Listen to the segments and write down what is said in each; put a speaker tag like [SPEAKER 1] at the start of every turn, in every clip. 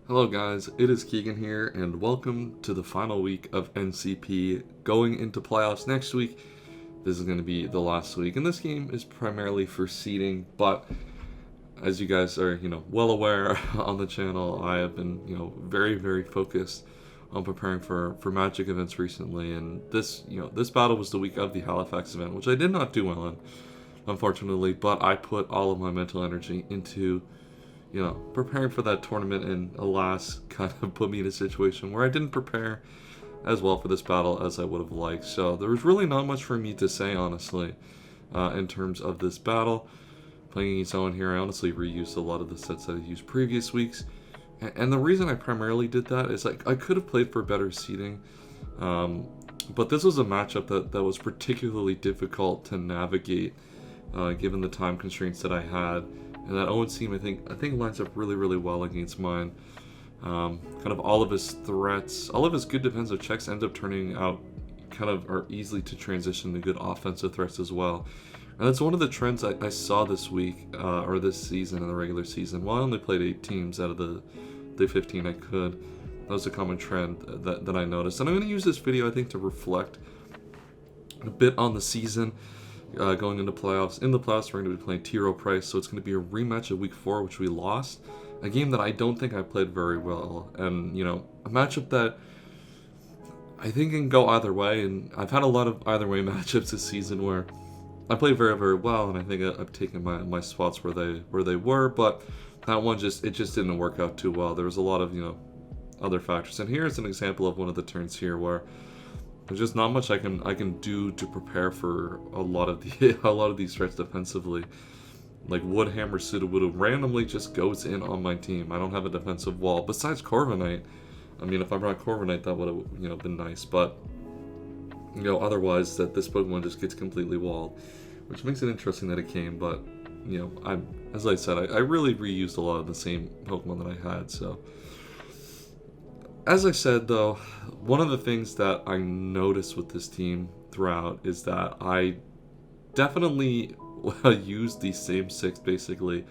[SPEAKER 1] Hello guys, it is Keegan here, and welcome to the final week of NCP. Going into playoffs next week, this is going to be the last week, and this game is primarily for seeding, but as you guys are, well aware on the channel, I have been, very, very focused on preparing for Magic events recently, and this battle was the week of the Halifax event, which I did not do well in, unfortunately, but I put all of my mental energy into preparing for that tournament, and alas, kind of put me in a situation where I didn't prepare as well for this battle as I would have liked. So there was really not much for me to say, honestly, in terms of this battle. Playing against Owen here, I honestly reused a lot of the sets that I used previous weeks. And the reason I primarily did that is I could have played for better seeding. But this was a matchup that was particularly difficult to navigate, given the time constraints that I had. And that Owen team, I think lines up really, really well against mine. Kind of all of his threats, all of his good defensive checks end up turning out kind of are easily to transition to good offensive threats as well. And that's one of the trends I saw this week, or this season in the regular season. While I only played 8 teams out of the 15 I could, that was a common trend that I noticed. And I'm going to use this video, I think, to reflect a bit on the season. Going into playoffs. In the playoffs, we're going to be playing T. Rowe Price, so it's going to be a rematch of Week 4, which we lost. A game that I don't think I played very well, and, a matchup that I think can go either way, and I've had a lot of either way matchups this season where I played very, very well, and I think I've taken my spots where they were, but that one just didn't work out too well. There was a lot of, other factors, and here's an example of one of the turns here where there's just not much I can do to prepare for a lot of these threats defensively. Like Woodhammer Sudowoodo randomly just goes in on my team. I don't have a defensive wall besides Corviknight. I mean, if I brought Corviknight, that would have been nice. But otherwise, that this Pokemon just gets completely walled, which makes it interesting that it came. But as I said, I really reused a lot of the same Pokemon that I had. So. As I said, though, one of the things that I noticed with this team throughout is that I definitely used the same 6 basically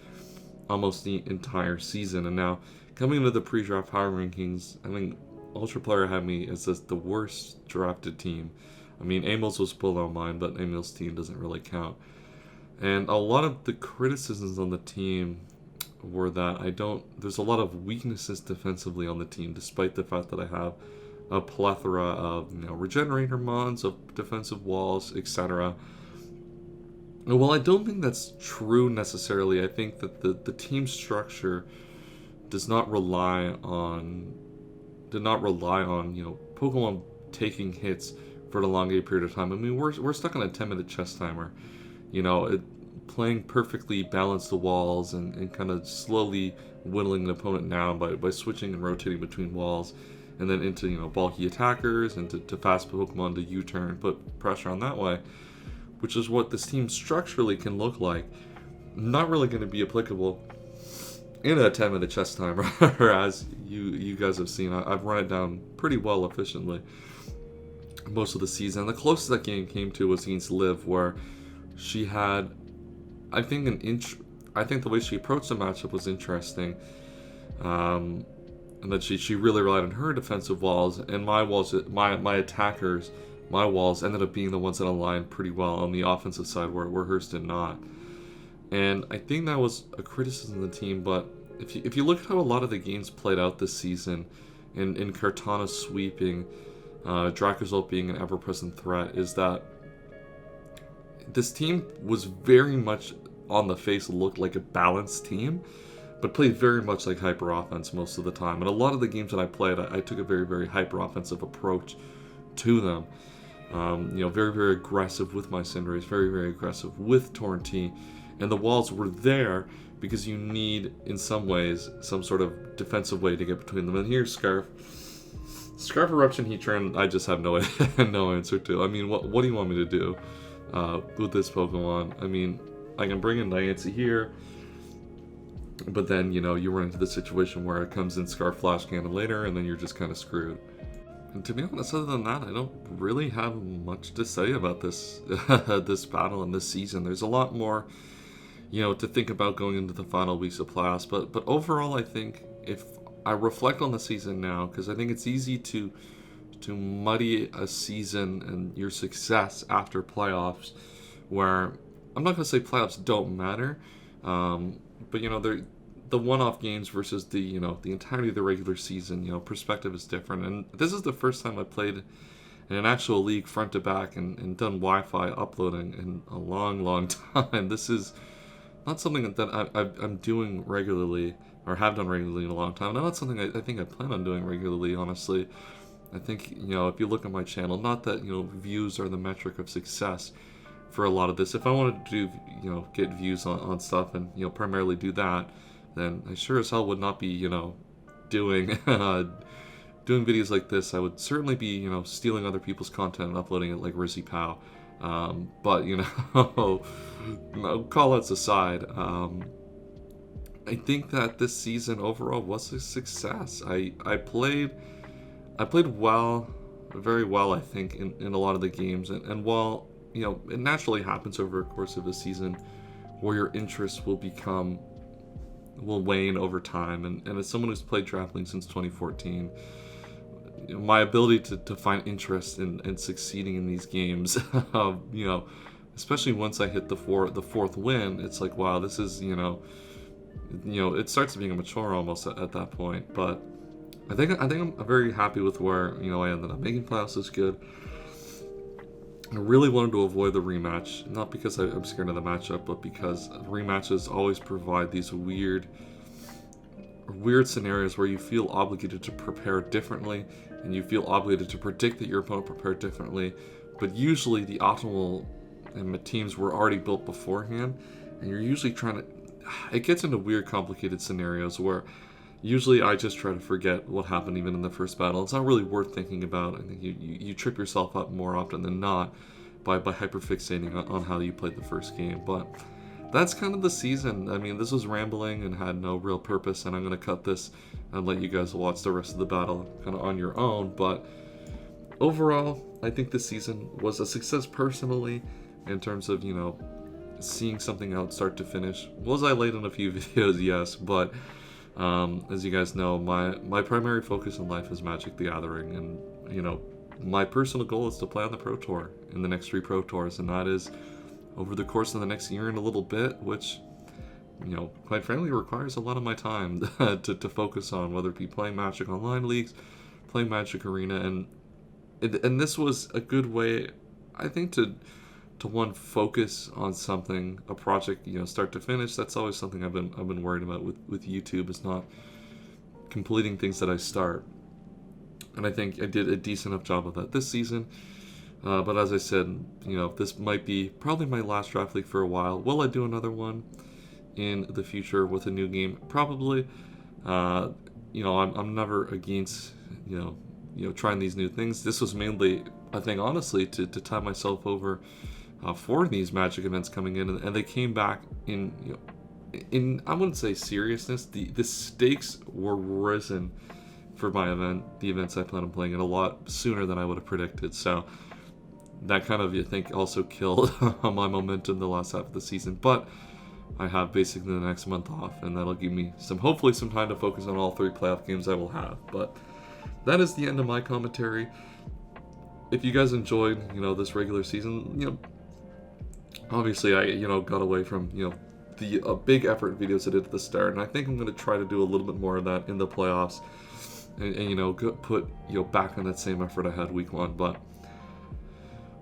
[SPEAKER 1] almost the entire season. And now, coming into the pre-draft power rankings, I think Ultra Player had me as the worst drafted team. I mean, Emil's was below mine, but Emil's team doesn't really count. And a lot of the criticisms on the team were that there's a lot of weaknesses defensively on the team, despite the fact that I have a plethora of regenerator mons, of defensive walls, etc. Well, I don't think that's true necessarily. I think that the team structure did not rely on Pokemon taking hits for an elongated period of time. I mean, we're stuck on a 10-minute chess timer. Playing perfectly balanced the walls and kind of slowly whittling an opponent down by switching and rotating between walls, and then into bulky attackers and to fast Pokemon to U-turn, put pressure on that way, which is what this team structurally can look like. Not really going to be applicable in a 10-minute chess timer, as you guys have seen. I've run it down pretty well efficiently most of the season. The closest that game came to was against Liv, where she had, I think the way she approached the matchup was interesting, and that she really relied on her defensive walls, and my walls ended up being the ones that aligned pretty well on the offensive side, where hers did not. And I think that was a criticism of the team. But if you look at how a lot of the games played out this season, in Kartana sweeping, Dracozolt being an ever-present threat, is that this team was very much on the face looked like a balanced team, but played very much like hyper offense most of the time. And a lot of the games that I played, I took a very, very hyper offensive approach to them. Very, very aggressive with my Cinderace, very, very aggressive with Torrentine, and the walls were there because you need, in some ways, some sort of defensive way to get between them. And here's Scarf Eruption, Heat Turn, I just have no no answer to. I mean, what do you want me to do with this Pokemon? I mean, I can bring in Diancie here, but then, you run into the situation where it comes in Scarf Flash Cannon later, and then you're just kind of screwed. And to be honest, other than that, I don't really have much to say about this this battle and this season. There's a lot more, to think about going into the final weeks of playoffs. But overall, I think if I reflect on the season now, because I think it's easy to muddy a season and your success after playoffs, where I'm not going to say playoffs don't matter, but they're the one-off games versus the the entirety of the regular season. Perspective is different, and this is the first time I played in an actual league front to back and done Wi-Fi uploading in a long time. This is not something that I'm doing regularly, or have done regularly in a long time. And not something I think I plan on doing regularly, honestly. I think, if you look at my channel, not that, views are the metric of success for a lot of this. If I wanted to do, get views on stuff and, primarily do that, then I sure as hell would not be, doing doing videos like this. I would certainly be, stealing other people's content and uploading it like Rizzy Pow. But, call-outs aside, I think that this season overall was a success. I played well, very well, I think, in a lot of the games. And while, it naturally happens over the course of a season where your interest will wane over time. And as someone who's played Draft League since 2014, my ability to find interest in succeeding in these games, especially once I hit the fourth win, it's like, wow, this is, it starts being a mature almost at that point. But I think I'm very happy with where I ended up. Making playoffs is good. I really wanted to avoid the rematch, not because I'm scared of the matchup, but because rematches always provide these weird scenarios where you feel obligated to prepare differently, and you feel obligated to predict that your opponent prepared differently. But usually the optimal teams were already built beforehand, and you're usually trying to. It gets into weird, complicated scenarios where usually I just try to forget what happened even in the first battle. It's not really worth thinking about. I think you trip yourself up more often than not by hyperfixating on how you played the first game. But that's kind of the season. I mean, this was rambling and had no real purpose, and I'm going to cut this and let you guys watch the rest of the battle kind of on your own. But overall, I think this season was a success personally in terms of, seeing something out start to finish. Was I late on a few videos? Yes, but as you guys know, my primary focus in life is Magic the Gathering, and my personal goal is to play on the Pro Tour in the next 3 Pro Tours, and that is over the course of the next year and a little bit, which quite frankly requires a lot of my time to focus on, whether it be playing Magic Online leagues, playing Magic Arena, and this was a good way, I think, to one, focus on something, a project, start to finish. That's always something I've been worried about with YouTube, is not completing things that I start. And I think I did a decent enough job of that this season. But as I said, this might be probably my last Draft League for a while. Will I do another one in the future with a new game? Probably. I'm never against, trying these new things. This was mainly, I think, honestly, to tie myself over for these Magic events coming in, and they came back in I wouldn't say seriousness. The stakes were risen for my event, the events I plan on playing, in a lot sooner than I would have predicted. So that kind of, I think, also killed my momentum the last half of the season. But I have basically the next month off, and that'll give me hopefully some time to focus on all 3 playoff games I will have. But that is the end of my commentary. If you guys enjoyed, this regular season, obviously I, got away from, the big effort videos I did at the start, and I think I'm going to try to do a little bit more of that in the playoffs, and put, back on that same effort I had week 1, but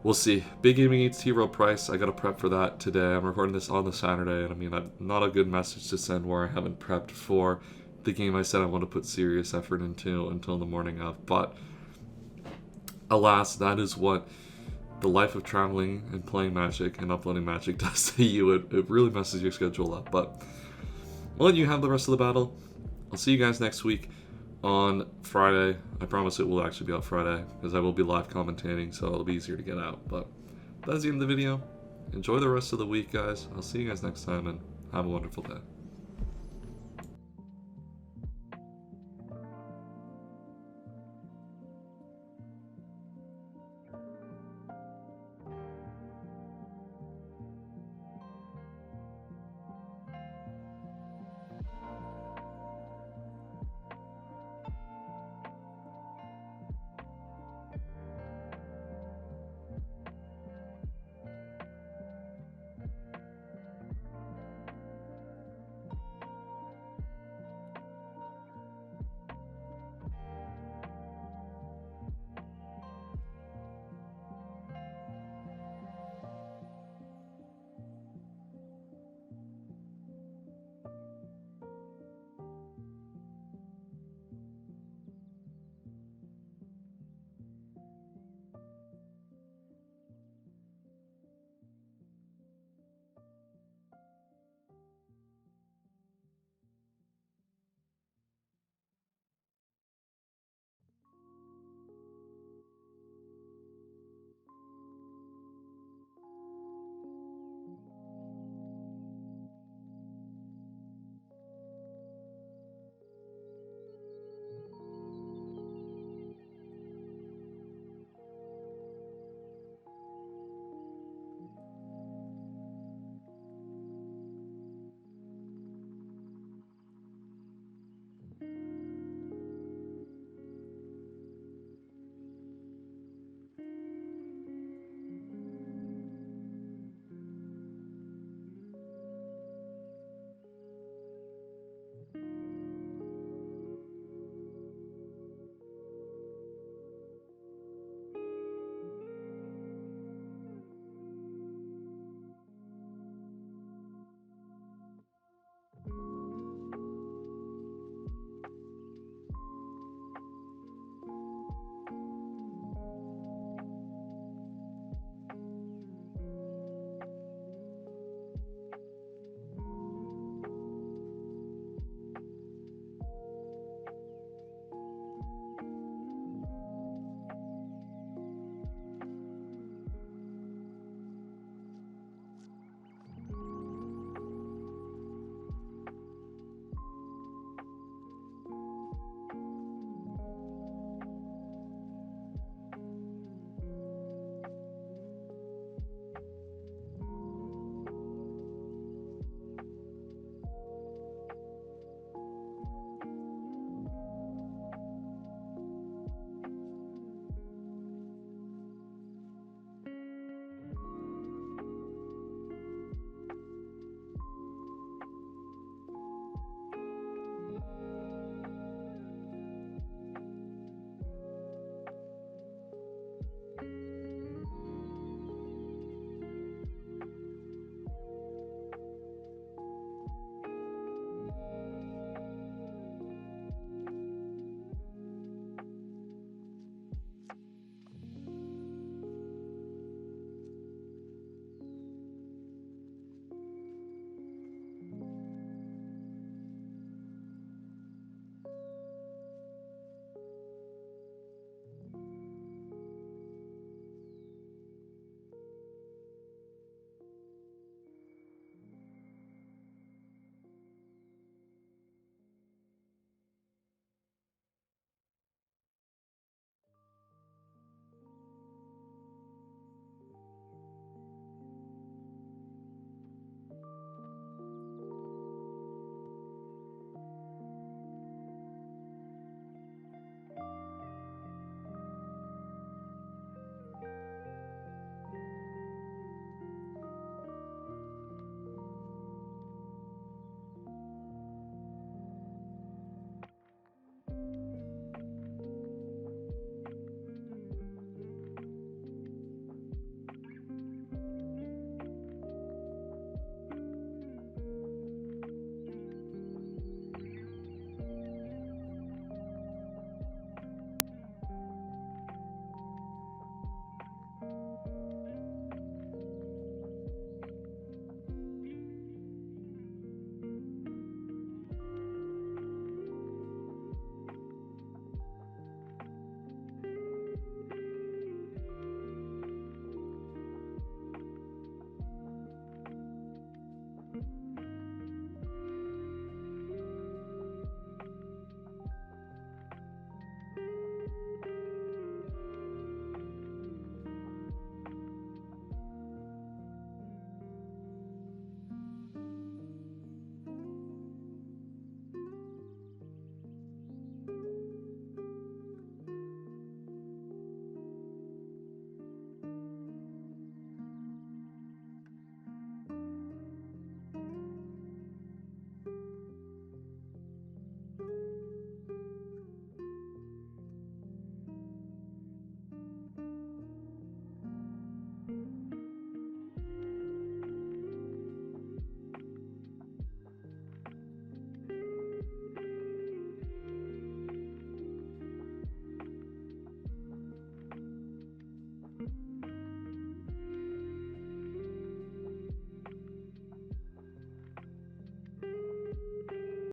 [SPEAKER 1] we'll see. Big Gaming eats T. Rowe Price. I got to prep for that today. I'm recording this on the Saturday, and I mean, not a good message to send where I haven't prepped for the game I said I want to put serious effort into until the morning of, but alas, that is what the life of traveling and playing Magic and uploading Magic does to you. It really messes your schedule up, but I'll let you have the rest of the battle. I'll see you guys next week on Friday. I promise it will actually be out Friday, because I will be live commentating, so it'll be easier to get out. But that's the end of the video. Enjoy the rest of the week, guys. I'll see you guys next time, and have a wonderful day.